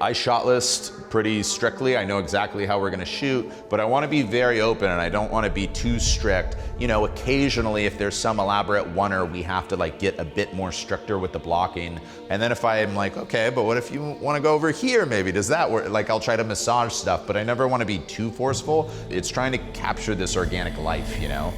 I shot list pretty strictly. I know exactly how we're gonna shoot, but I wanna be very open and I don't wanna be too strict. You know, occasionally if there's some elaborate oneer, we have to like get a bit more stricter with the blocking. And then if I'm like, okay, but what if you wanna go over here maybe? Does that work? Like I'll try to massage stuff, but I never wanna be too forceful. It's trying to capture this organic life, you know?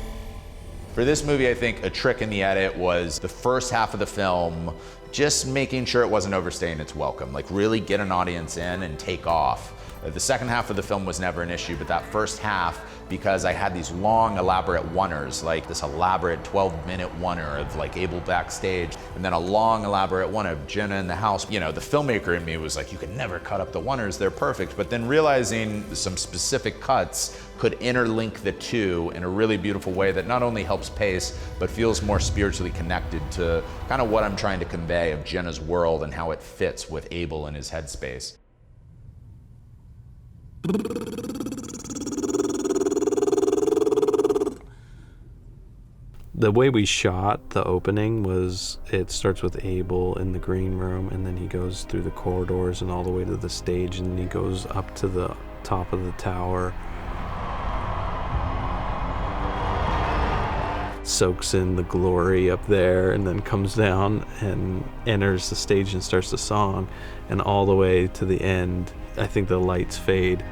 For this movie, I think a trick in the edit was the first half of the film, just making sure it wasn't overstaying its welcome, like really get an audience in and take off. The second half of the film was never an issue, but that first half, because I had these long, elaborate oneers, like this elaborate 12-minute oneer of like Abel backstage, and then a long, elaborate one of Jenna in the house. You know, the filmmaker in me was like, you could never cut up the oneers, they're perfect. But then realizing some specific cuts could interlink the two in a really beautiful way that not only helps pace, but feels more spiritually connected to kind of what I'm trying to convey of Jenna's world and how it fits with Abel and his headspace. The way we shot the opening was, it starts with Abel in the green room, and then he goes through the corridors and all the way to the stage, and then he goes up to the top of the tower, soaks in the glory up there, and then comes down and enters the stage and starts the song, and all the way to the end, I think the lights fade.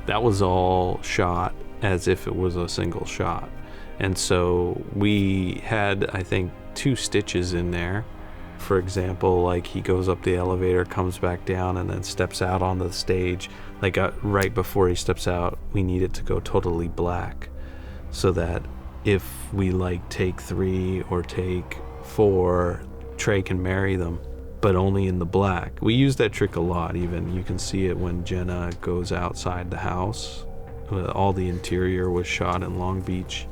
That was all shot as if it was a single shot. And so we had, I think, 2 stitches in there. For example, like he goes up the elevator, comes back down, and then steps out on the stage. Like right before he steps out, we need it to go totally black, so that if we like take 3 or take 4, Trey can marry them, but only in the black. We use that trick a lot. Even you can see it when Jenna goes outside the house. All the interior was shot in Long Beach,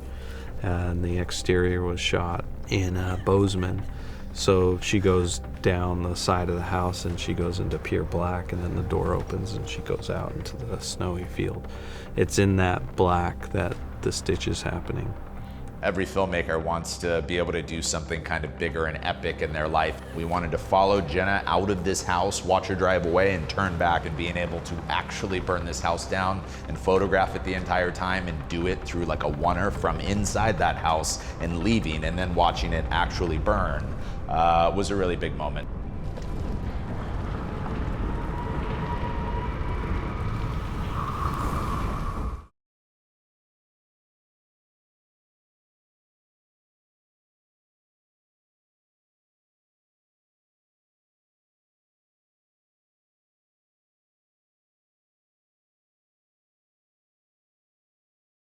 and the exterior was shot in Bozeman. So she goes down the side of the house and she goes into pure black, and then the door opens and she goes out into the snowy field. It's in that black that the stitch is happening. Every filmmaker wants to be able to do something kind of bigger and epic in their life. We wanted to follow Jenna out of this house, watch her drive away, and turn back, and being able to actually burn this house down and photograph it the entire time and do it through like a oneer from inside that house and leaving, and then watching it actually burn was a really big moment.